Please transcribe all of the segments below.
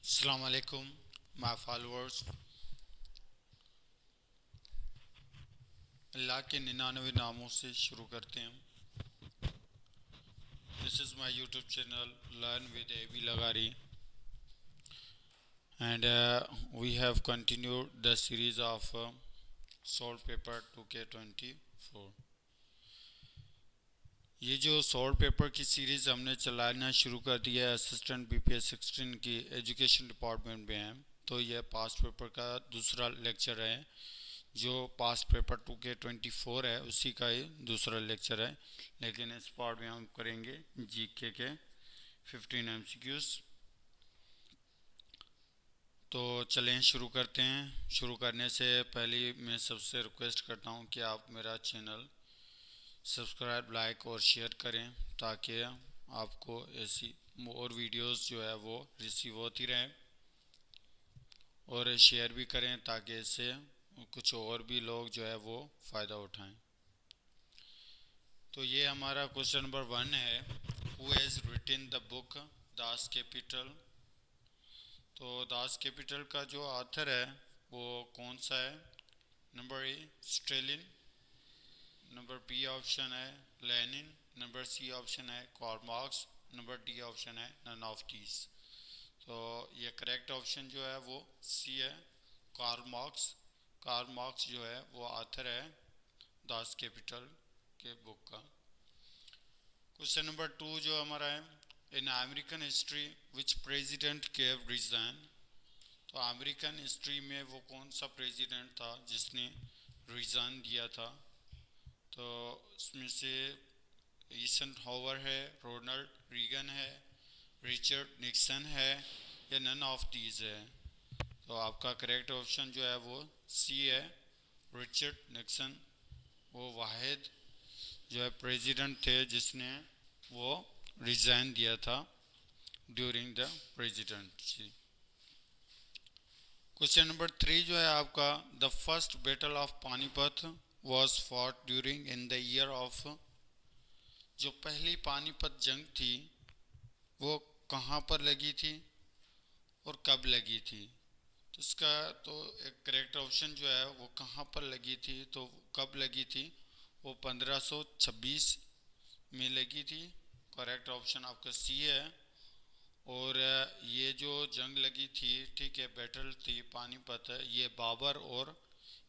अस्सलाम वालेकुम my followers. अल्लाह के 99 नामों से शुरू करते हैं। This is my YouTube channel learn with AB Lagari and we have continued the series of solve paper 2K24। ये जो सॉल्व पेपर की सीरीज़ हमने चलाना शुरू कर दिया है असिस्टेंट BPS 16 की एजुकेशन डिपार्टमेंट में है। तो यह पास्ट पेपर का दूसरा लेक्चर है। जो पास्ट पेपर 2K24 है उसी का ही दूसरा लेक्चर है, लेकिन इस पार्ट में हम करेंगे GK के 15 MCQs। तो चलें शुरू करते हैं। शुरू करने से पहले मैं सबसे रिक्वेस्ट करता हूं कि आप मेरा चैनल सब्सक्राइब, लाइक और शेयर करें ताकि आपको ऐसी और वीडियोस जो है वो रिसीव होती रहें, और शेयर भी करें ताकि इससे कुछ और भी लोग जो है वो फ़ायदा उठाएं। तो ये हमारा क्वेश्चन नंबर 1 है, who has written the book Das Kapital. तो दास कैपिटल का जो ऑथर है वो कौन सा है? Number A Stalin, number B option है लेनिन, नंबर सी ऑप्शन है Karl Marx, number D option है नन ऑफ दीज। तो ये करेक्ट ऑप्शन जो है वो सी है, कार्ल मार्क्स। कार्ल मार्क्स जो है वो ऑथर है दास कैपिटल के बुक का। क्वेश्चन नंबर 2 जो हमारा है, in American history which president gave resign. तो अमेरिकन हिस्ट्री में वो कौन सा प्रेसिडेंट था जिसने रिजाइन दिया था? तो इसमें से ईसेनहावर है, रोनाल्ड रीगन है, रिचर्ड निक्सन है, या नन ऑफ दीज है। तो आपका करेक्ट ऑप्शन जो है वो सी है, रिचर्ड निक्सन। वो वाहिद जो है प्रेसिडेंट थे जिसने वो रिजाइन दिया था during the presidency. Question number 3 जो है आपका, the first battle of Panipat was fought during in the year of. जो पहली पानीपत जंग थी वो कहाँ पर लगी थी और कब लगी थी? तो इसका तो एक करेक्ट ऑप्शन जो है वो कहाँ पर लगी थी, तो कब लगी थी, वो 1526 में लगी थी। करेक्ट ऑप्शन आपका सी है। और ये जो जंग लगी थी, ठीक है, बैटल थी पानीपत, ये बाबर और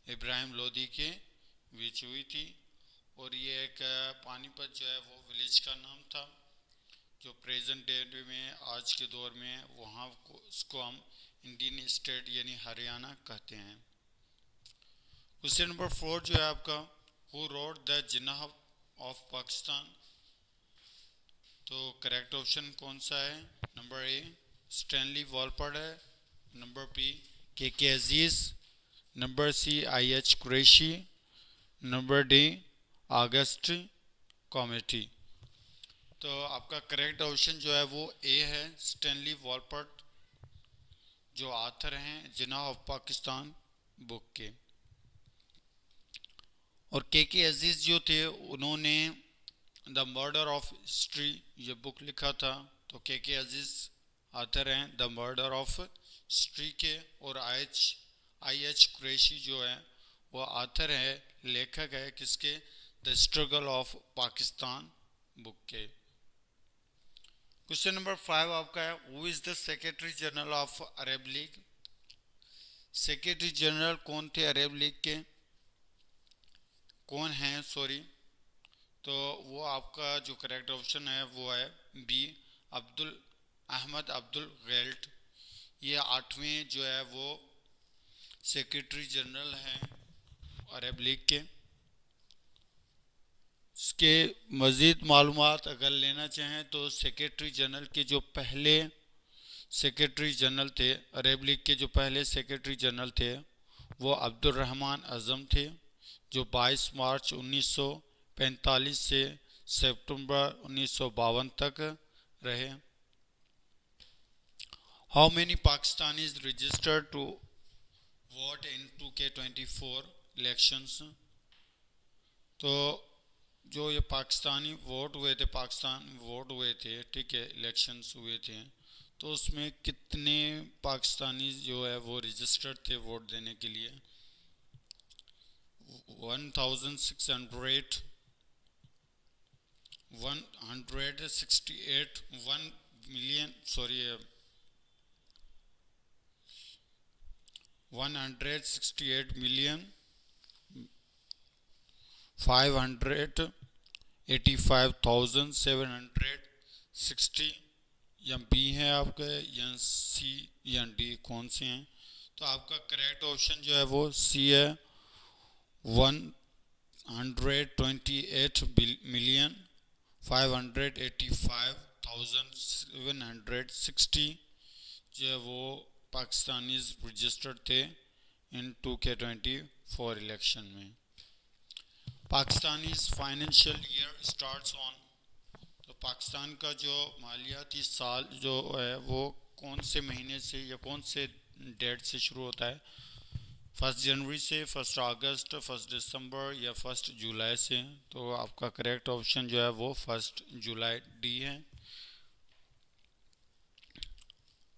इब्राहिम लोदी के बीच हुई थी। और ये एक पानीपत जो है वो विलेज का नाम था, जो प्रेजेंट डे में आज के दौर में वहाँ को उसको हम इंडियन स्टेट यानी हरियाणा कहते हैं। क्वेश्चन नंबर 4 जो है आपका, who wrote the Jinnah of Pakistan. तो करेक्ट ऑप्शन कौन सा है? नंबर ए स्टैनली वॉलपर्ड है, नंबर बी के Aziz, number C IH Qureshi, number D August committee. तो आपका करेक्ट ऑप्शन जो है वो ए है, स्टैनली वॉलपर्ड, जो ऑथर हैं जिन्नाह ऑफ पाकिस्तान बुक के। और के अजीज जो थे उन्होंने द मर्डर ऑफ हिस्ट्री ये बुक लिखा था। तो के अजीज ऑथर हैं द मर्डर ऑफ हिस्ट्री के, और IH कुरैशी जो है वो ऑथर है, लेखक है किसके? The struggle of Pakistan book के। क्वेश्चन नंबर 5 आपका है, who is the secretary general of Arab league. Secretary general कौन थे अरब लीग के? कौन हैं सॉरी। तो वो आपका जो करेक्ट ऑप्शन है वो है बी अब्दुल अहमद अब्दुल गैल्ट। ये 8वें जो है वो सेक्रेटरी जनरल हैं अरब लीग के। इसके मज़ीद मालूमात अगर लेना चाहें तो सेक्रेटरी जनरल के जो पहले सेक्रेटरी जनरल थे अरब लीग के, जो पहले सेक्रेटरी जनरल थे वो अब्दुल रहमान आज़म थे, जो 22 मार्च 1945 से सितंबर 1952 तक रहे। How many Pakistanis registered to vote in 2K24 elections. तो जो ये पाकिस्तानी वोट हुए थे, पाकिस्तान वोट हुए थे, ठीक है, इलेक्शंस हुए थे, तो उसमें कितने पाकिस्तानी जो है वो रजिस्टर्ड थे वोट देने के लिए? 1600, 168, 1 million, sorry, 168 million 585,760, या बी है आपके, या सी, या डी, कौन से हैं? तो आपका करेक्ट ऑप्शन जो है वो सी है, 128,585,760 जो है वो पाकिस्तानीज रजिस्टर्ड थे इन 2K24 इलेक्शन में। Pakistanis financial year starts on, तो पाकिस्तान का जो मालियाती साल जो है वो कौन से महीने से या कौन से डेट से शुरू होता है? 1 जनवरी से, 1 अगस्त, 1 दिसंबर या 1 जुलाई से? तो आपका करेक्ट ऑप्शन जो है वो 1 जुलाई, डी है।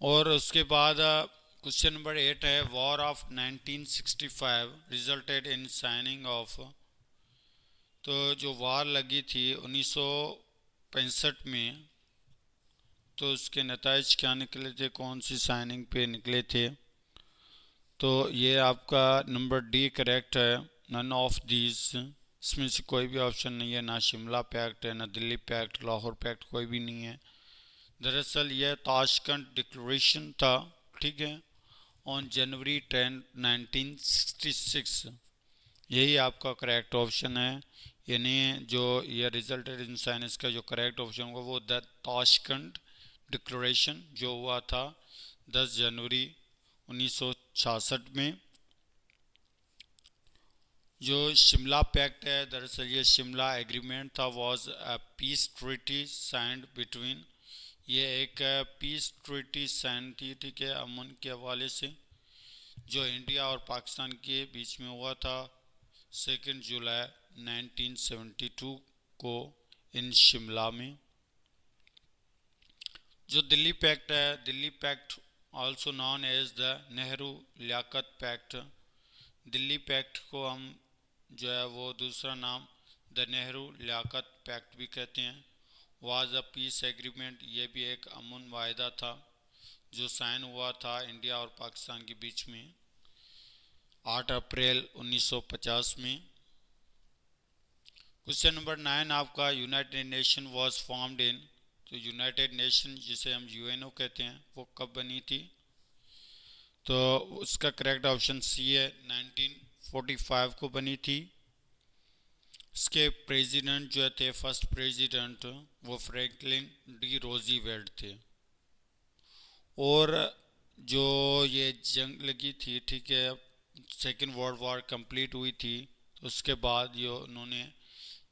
और उसके बाद क्वेश्चन नंबर 8 है, war of 1965 resulted in signing off, तो जो वार लगी थी 1965 में, तो उसके नताइज क्या निकले थे, कौन सी साइनिंग पे निकले थे? तो ये आपका नंबर डी करेक्ट है, नन ऑफ दीज, इसमें से कोई भी ऑप्शन नहीं है, ना शिमला पैक्ट है, ना दिल्ली पैक्ट, लाहौर पैक्ट, कोई भी नहीं है। दरअसल यह ताशकंद डिक्लेरेशन था, ठीक है, ऑन जनवरी 10, 1966, यही आपका करेक्ट ऑप्शन है। यानी जो ये रिजल्टेड इन साइंस का जो करेक्ट ऑप्शन होगा वो द ताशकंद डिक्लेरेशन जो हुआ था 10 जनवरी 1966 में। जो शिमला पैक्ट है, दरअसल ये शिमला एग्रीमेंट था, was a peace treaty signed between, ये एक पीस ट्रीटी साइन थी, ठीक है, अमन के हवाले से, जो इंडिया और पाकिस्तान के बीच में हुआ था 2 जुलाई 1972 को इन शिमला में। जो दिल्ली पैक्ट है, Delhi pact also known as the Nehru Liaquat pact, Delhi pact को हम जो है वो दूसरा नाम द नेहरू लियाकत पैक्ट भी कहते हैं। वाज अ पीस एग्रीमेंट, ये भी एक अमन वायदा था जो साइन हुआ था इंडिया और पाकिस्तान के बीच में 8 अप्रैल 1950 में। क्वेश्चन नंबर 9 आपका, United nation was formed in, तो यूनाइटेड नेशन जिसे हम यूएनओ कहते हैं वो कब बनी थी? तो उसका करेक्ट ऑप्शन सी है, 1945 को बनी थी। इसके प्रेसिडेंट जो थे, फर्स्ट प्रेसिडेंट, वो फ्रैंकलिन डी रोजीवेल्ट थे। और जो ये जंग लगी थी, ठीक है, सेकेंड वर्ल्ड वॉर कंप्लीट हुई थी, तो उसके बाद ये उन्होंने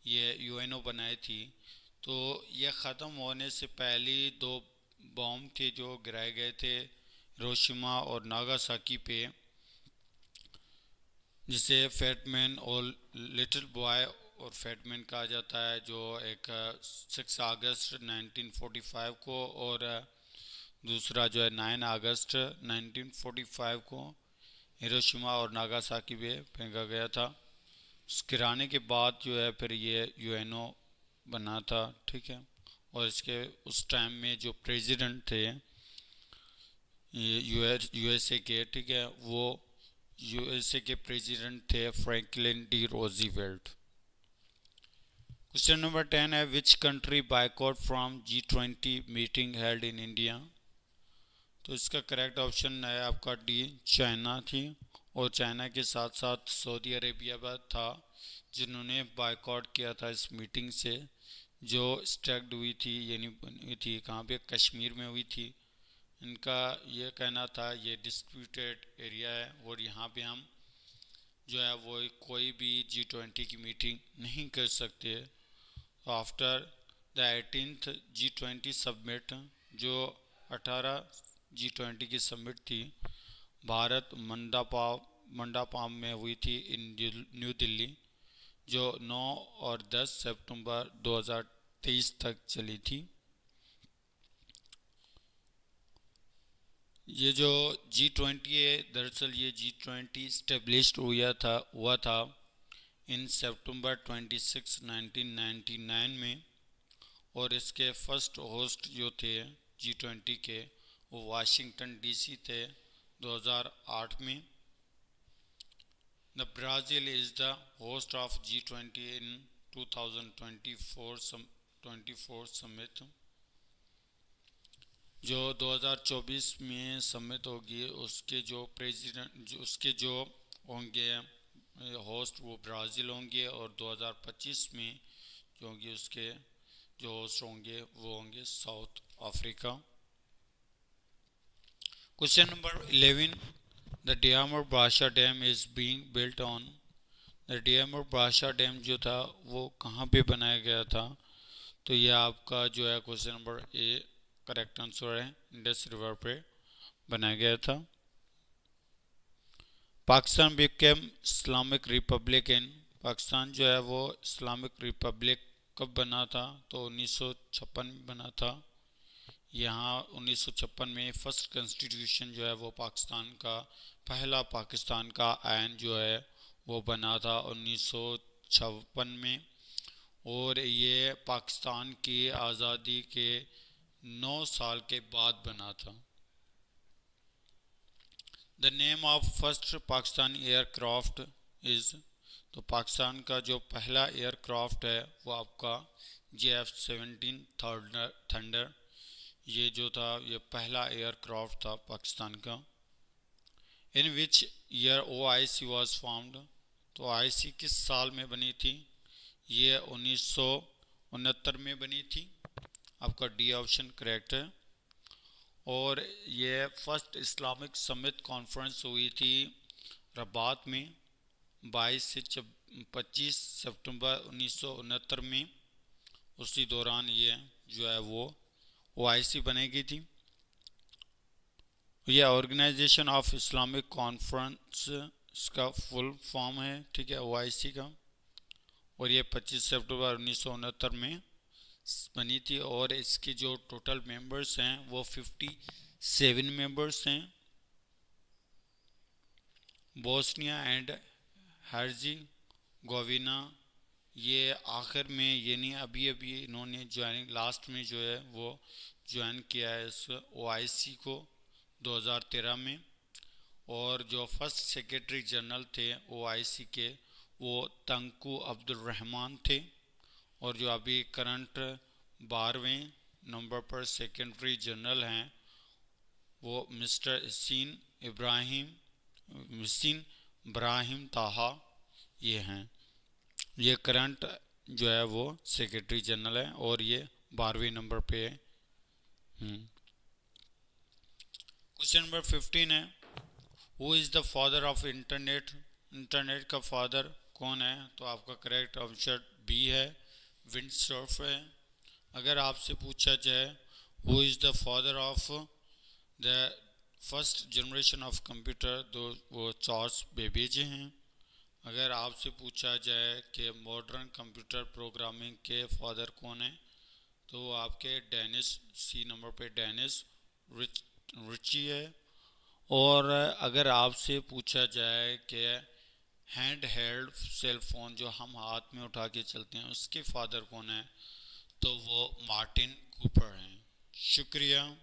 ये यूएनओ बनाई थी। तो ये ख़त्म होने से पहले 2 बॉम्ब थे जो गिराए गए थे हिरोशिमा और नागासाकी पे, जिसे फैटमैन और लिटिल बॉय और फैटमैन कहा जाता है, जो एक 6 अगस्त 1945 को और दूसरा जो है 9 अगस्त 1945 को हिरोशिमा और नागासाकी पे फेंका गया था। गिराने के बाद जो है फिर ये यूएनओ बना था, ठीक है। और इसके उस टाइम में जो प्रेसिडेंट थे यूएसए के, ठीक है, वो यूएसए के प्रेसिडेंट थे फ्रैंकलिन डी रोजीवेल्ट। क्वेश्चन नंबर 10 है, which country boycott from G20 meeting held in India? तो इसका करेक्ट ऑप्शन है आपका डी, चाइना थी। और चाइना के साथ साथ सऊदी अरेबिया भी था जिन्होंने बायकॉट किया था इस मीटिंग से, जो स्टैग्ड हुई थी, यानी हुई थी कहाँ पे, कश्मीर में हुई थी। इनका ये कहना था ये डिस्प्यूटेड एरिया है और यहाँ पे हम जो है वो कोई भी G20 की मीटिंग नहीं कर सकते। After the 18th G20 summit, जो 18 G20 की समिट थी, भारत मंडापाम में हुई थी इन न्यू दिल्ली, जो 9 और 10 सितंबर 2023 तक चली थी। ये जो G20 है, दरअसल ये G20 इस्टेब्लिश्ड हुआ था इन सितंबर 26 1999 में। और इसके फर्स्ट होस्ट जो थे G20 के, वो वाशिंगटन डीसी थे 2008 में। The Brazil is the host of G20 in 2024 summit, जो 2024 में समिट होगी। उसके जो प्रेसिडेंट उसके जो होंगे होस्ट वो ब्राज़ील होंगे, और 2025 में जो होंगे उसके जो होस्ट होंगे वो होंगे South Africa. Question number 11, the Diamer Badshah dam is being built on. The Diamer Badshah dam जो था वो कहाँ पे बनाया गया था? तो ये आपका जो है question number A correct answer है, इंडस रिवर पे बनाया गया था। पाकिस्तान बिकेम इस्लामिक रिपब्लिक इन। पाकिस्तान जो है वो इस्लामिक रिपब्लिक कब बना था? तो 1956 में बना था। यहाँ 1956 में फर्स्ट कॉन्स्टिट्यूशन जो है वो पाकिस्तान का पहला पाकिस्तान का आयन जो है वो बना था 1956 में। और ये पाकिस्तान की आज़ादी के 9 साल के बाद बना था। The name of first Pakistani aircraft is. तो पाकिस्तान का जो पहला एयरक्राफ्ट है वो आपका JF-17 थंडर, ये जो था ये पहला एयरक्राफ्ट था पाकिस्तान का। In which year OIC was formed. तो OIC किस साल में बनी थी? ये 1969 में बनी थी। आपका डी ऑप्शन करेक्ट है। और ये फर्स्ट इस्लामिक समिट कॉन्फ्रेंस हुई थी रबात में 22 से 25 सितंबर 1969 में। उसी दौरान ये जो है वो OIC बनेगी थी। यह ऑर्गेनाइजेशन ऑफ इस्लामिक कॉन्फ्रेंस इसका फुल फॉर्म है, ठीक है, OIC का। और ये 25 सितंबर 1969 में बनी थी। और इसके जो टोटल मेंबर्स हैं वो 57 मेंबर्स हैं। बोस्निया एंड हर्ज़ेगोविना ये आखिर में, ये नहीं अभी अभी इन्होंने ज्वाइनिंग लास्ट में जो है वो ज्वाइन किया है इस OIC को 2013 में। और जो फर्स्ट सेक्रेटरी जनरल थे OIC के वो तंकू अब्दुल रहमान थे। और जो अभी करंट 12वें नंबर पर सेक्रेटरी जनरल हैं वो मिस्टर हसीन इब्राहिम ताहा ये हैं। ये करंट जो है वो सेक्रेटरी जनरल है और ये 12वें नंबर पे है। क्वेश्चन नंबर 15 है, who is the father of internet. Internet का फादर कौन है? तो आपका करेक्ट ऑप्शन बी है, विंडसर्फ है। अगर आपसे पूछा जाए who is the father of the first generation of computer, तो वो चार्ल्स बेबेज हैं। अगर आपसे पूछा जाए कि मॉडर्न कंप्यूटर प्रोग्रामिंग के फादर कौन है, तो आपके डेनिस, सी नंबर पे डेनिस रिची है। और अगर आपसे पूछा जाए कि हैंड हेल्ड सेल फोन जो हम हाथ में उठा के चलते हैं उसके फादर कौन है, तो वो मार्टिन कूपर हैं। शुक्रिया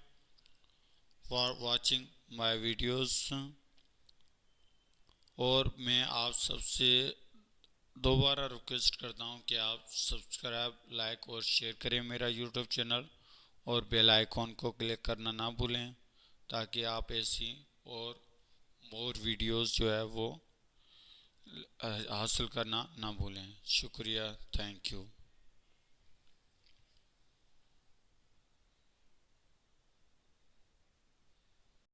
फॉर वाचिंग माय वीडियोस। और मैं आप सबसे दोबारा रिक्वेस्ट करता हूँ कि आप सब्सक्राइब, लाइक और शेयर करें मेरा यूट्यूब चैनल, और बेल आइकॉन को क्लिक करना ना भूलें ताकि आप ऐसी और मोर वीडियोस जो है वो हासिल करना ना भूलें। शुक्रिया, थैंक यू।